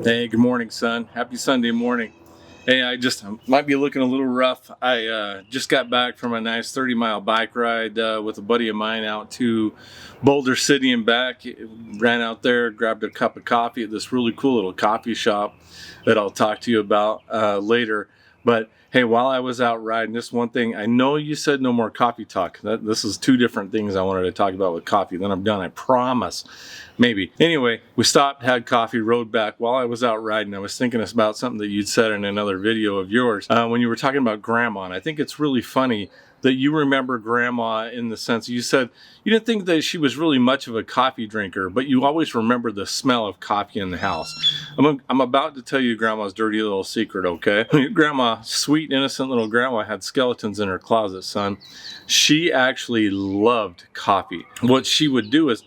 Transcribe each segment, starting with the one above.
Hey, good morning, son. Happy Sunday morning. Hey, I might be looking a little rough. I just got back from a nice 30-mile bike ride with a buddy of mine out to Boulder City and back. Ran out there, grabbed a cup of coffee at this really cool little coffee shop that I'll talk to you about later. But hey, while I was out riding, this one thing, I know you said no more coffee talk. This is two different things I wanted to talk about with coffee. Then I'm done, I promise. Maybe. Anyway, we stopped, had coffee, rode back. While I was out riding, I was thinking about something that you'd said in another video of yours when you were talking about grandma. And I think it's really funny that you remember grandma in the sense you said you didn't think that she was really much of a coffee drinker, but you always remember the smell of coffee in the house. I'm about to tell you grandma's dirty little secret, okay? Grandma, sweet, innocent little grandma, had skeletons in her closet, son. She actually loved coffee. What she would do is,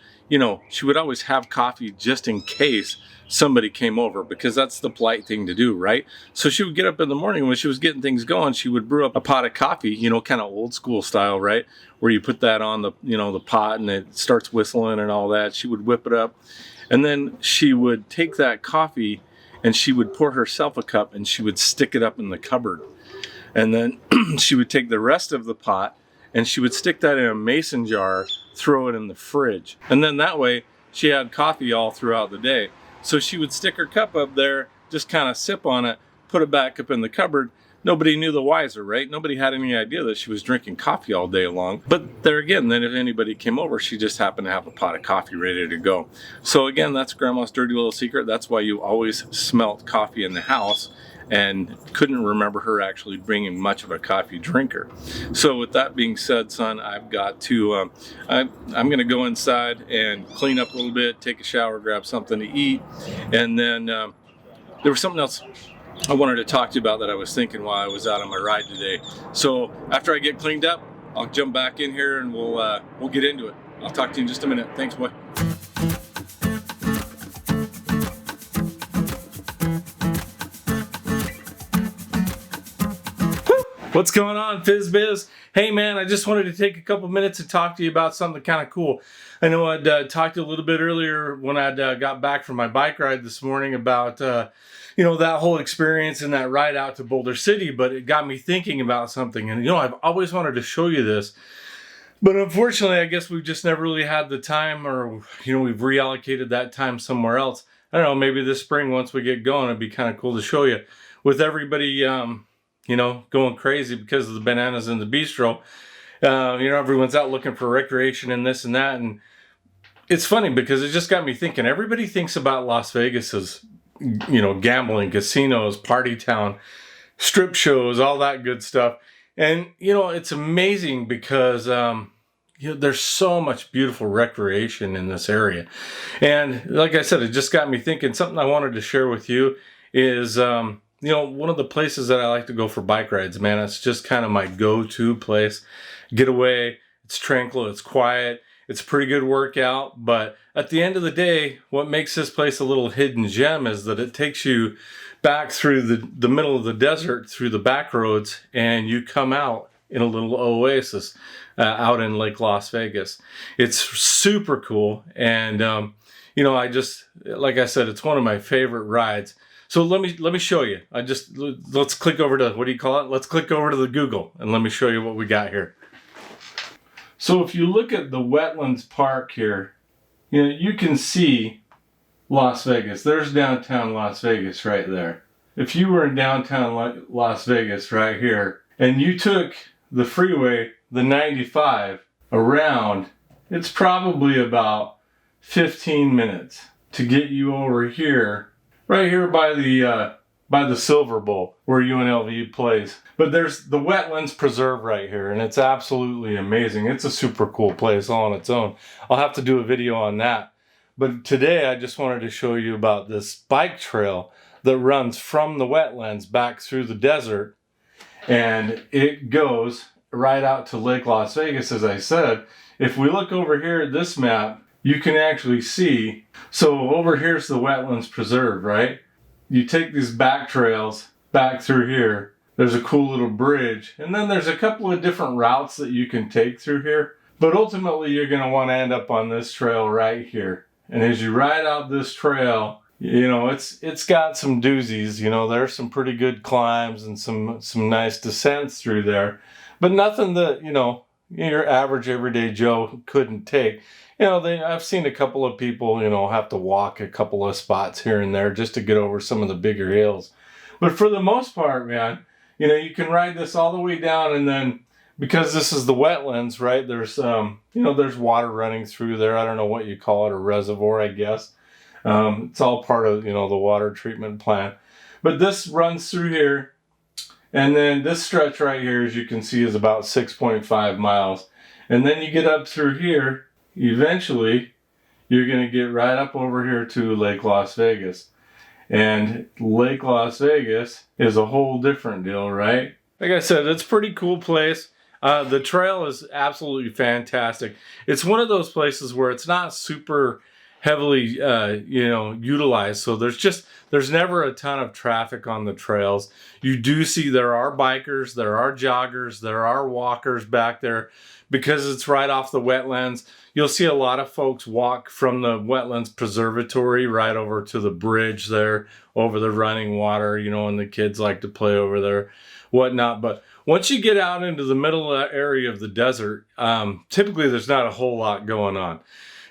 she would always have coffee just in case somebody came over, because that's the polite thing to do, right? So she would get up in the morning when she was getting things going, she would brew up a pot of coffee, kind of old school style, right? Where you put that on the, the pot and it starts whistling and all that. She would whip it up, and then she would take that coffee and she would pour herself a cup and she would stick it up in the cupboard. And then she would take the rest of the pot and she would stick that in a mason jar, throw it in the fridge. And then that way she had coffee all throughout the day. So she would stick her cup up there, just kind of sip on it, put it back up in the cupboard. Nobody knew the wiser, right? Nobody had any idea that she was drinking coffee all day long. But there again, then if anybody came over, she just happened to have a pot of coffee ready to go. So again, that's grandma's dirty little secret. That's why you always smelt coffee in the house and couldn't remember her actually being much of a coffee drinker. So with that being said, son, I've got to, I'm going to go inside and clean up a little bit, take a shower, grab something to eat. And then there was something else I wanted to talk to you about that I was thinking while I was out on my ride today. So after I get cleaned up, I'll jump back in here and we'll get into it. I'll talk to you in just a minute. Thanks, boy. What's going on, FizzBiz? Hey man, I just wanted to take a couple minutes to talk to you about something kind of cool. I know I'd talked a little bit earlier when I'd got back from my bike ride this morning about that whole experience and that ride out to Boulder City, but it got me thinking about something. And I've always wanted to show you this, but unfortunately I guess we've just never really had the time, or we've reallocated that time somewhere else. I don't know, maybe this spring once we get going it'd be kind of cool to show you. With everybody going crazy because of the bananas in the bistro. Everyone's out looking for recreation and this and that. And it's funny because it just got me thinking, everybody thinks about Las Vegas as, gambling, casinos, party town, strip shows, all that good stuff. And, it's amazing because, there's so much beautiful recreation in this area. And like I said, it just got me thinking, something I wanted to share with you is, one of the places that I like to go for bike rides, man, it's just kind of my go-to place. Get away, it's tranquil, it's quiet, it's a pretty good workout, but at the end of the day, what makes this place a little hidden gem is that it takes you back through the middle of the desert, through the back roads, and you come out in a little oasis out in Lake Las Vegas. It's super cool, and like I said, it's one of my favorite rides. So let me show you. Let's click over to, what do you call it? Let's click over to the Google and let me show you what we got here. So if you look at the Wetlands Park here, you can see Las Vegas. There's downtown Las Vegas right there. If you were in downtown Las Vegas right here and you took the freeway, the 95 around, it's probably about 15 minutes to get you over here. Right here by the Silver Bowl where UNLV plays. But there's the Wetlands Preserve right here, and it's absolutely amazing. It's a super cool place all on its own. I'll have to do a video on that. But today I just wanted to show you about this bike trail that runs from the wetlands back through the desert, and it goes right out to Lake Las Vegas, as I said. If we look over here at this map, you can actually see, so over here's the Wetlands Preserve, right? You take these back trails back through here. There's a cool little bridge. And then there's a couple of different routes that you can take through here. But ultimately, you're going to want to end up on this trail right here. And as you ride out this trail, you know, it's got some doozies. You know, there's some pretty good climbs and some nice descents through there, but nothing that, you know, your average everyday Joe couldn't take. You know, I've seen a couple of people, you know, have to walk a couple of spots here and there just to get over some of the bigger hills. But for the most part, man, you know, you can ride this all the way down, and then because this is the wetlands, right? There's, you know, there's water running through there. I don't know what you call it, a reservoir, I guess. It's all part of, you know, the water treatment plant. But this runs through here, and then this stretch right here, as you can see, is about 6.5 miles. And then you get up through here, eventually, you're going to get right up over here to Lake Las Vegas. And Lake Las Vegas is a whole different deal, right? Like I said, it's a pretty cool place. The trail is absolutely fantastic. It's one of those places where it's not super heavily, you know, utilized. So there's never a ton of traffic on the trails. You do see there are bikers, there are joggers, there are walkers back there because it's right off the wetlands. You'll see a lot of folks walk from the Wetlands Preserve right over to the bridge there over the running water, you know, and the kids like to play over there, whatnot. But once you get out into the middle area of the desert, typically there's not a whole lot going on.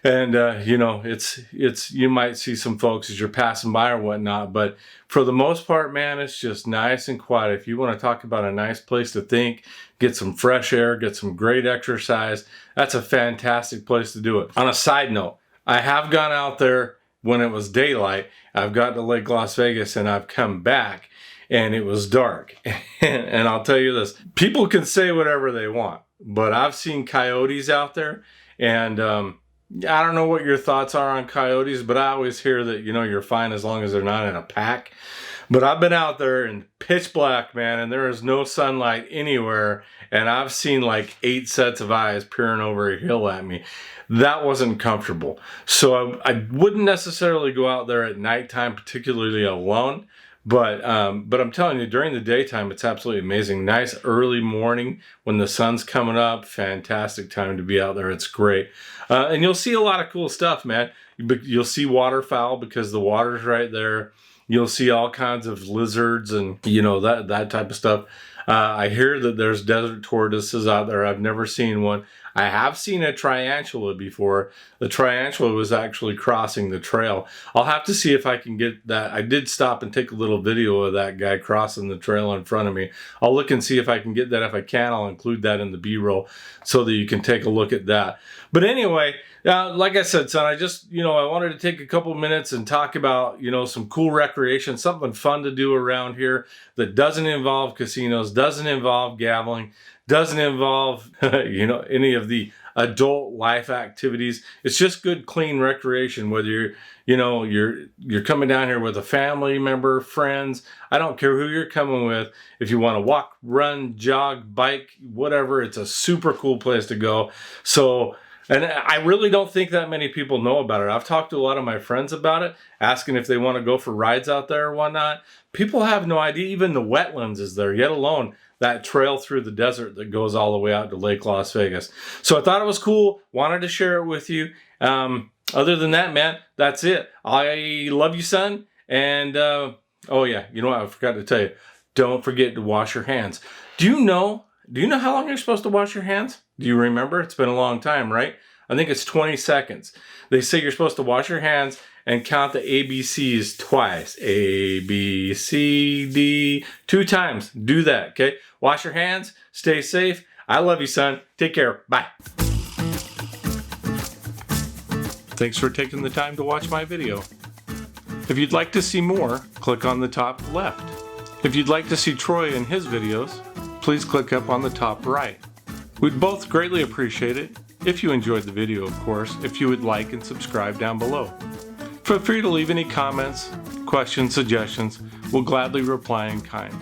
And, you know, you might see some folks as you're passing by or whatnot, but for the most part, man, it's just nice and quiet. If you want to talk about a nice place to think, get some fresh air, get some great exercise, that's a fantastic place to do it. On a side note, I have gone out there when it was daylight. I've got to Lake Las Vegas and I've come back and it was dark. And I'll tell you this, people can say whatever they want, but I've seen coyotes out there, and I don't know what your thoughts are on coyotes, but I always hear that, you know, you're fine as long as they're not in a pack. But I've been out there in pitch black, man, and there is no sunlight anywhere, and I've seen like 8 sets of eyes peering over a hill at me. That wasn't comfortable. So I wouldn't necessarily go out there at nighttime, particularly alone. But I'm telling you, during the daytime, it's absolutely amazing. Nice early morning when the sun's coming up. Fantastic time to be out there. It's great. And you'll see a lot of cool stuff, man. You'll see waterfowl because the water's right there. You'll see all kinds of lizards and, you know, that type of stuff. I hear that there's desert tortoises out there. I've never seen one. I have seen a tarantula before. The tarantula was actually crossing the trail. I'll have to see if I can get that. I did stop and take a little video of that guy crossing the trail in front of me. I'll look and see if I can get that. If I can, I'll include that in the B-roll so that you can take a look at that. But anyway, like I said, son, I just, you know, I wanted to take a couple minutes and talk about, you know, some cool recreation, something fun to do around here that doesn't involve casinos, doesn't involve gambling, doesn't involve, you know, any of the adult life activities. It's just good, clean recreation, whether you're, you know, you're coming down here with a family member, friends. I don't care who you're coming with. If you want to walk, run, jog, bike, whatever, it's a super cool place to go. So, and I really don't think that many people know about it. I've talked to a lot of my friends about it, asking if they want to go for rides out there or whatnot. People have no idea. Even the wetlands is there, yet alone that trail through the desert that goes all the way out to Lake Las Vegas. So I thought it was cool. Wanted to share it with you. Other than that, man, that's it. I love you, son. And, oh yeah, you know what? I forgot to tell you. Don't forget to wash your hands. Do you know how long you're supposed to wash your hands? Do you remember? It's been a long time, right? I think it's 20 seconds. They say you're supposed to wash your hands and count the ABCs twice. A, B, C, D, 2 times. Do that, okay? Wash your hands. Stay safe. I love you, son. Take care. Bye. Thanks for taking the time to watch my video. If you'd like to see more, click on the top left. If you'd like to see Troy and his videos, please click up on the top right. We'd both greatly appreciate it if you enjoyed the video, of course, if you would like and subscribe down below. Feel free to leave any comments, questions, suggestions. We'll gladly reply in kind.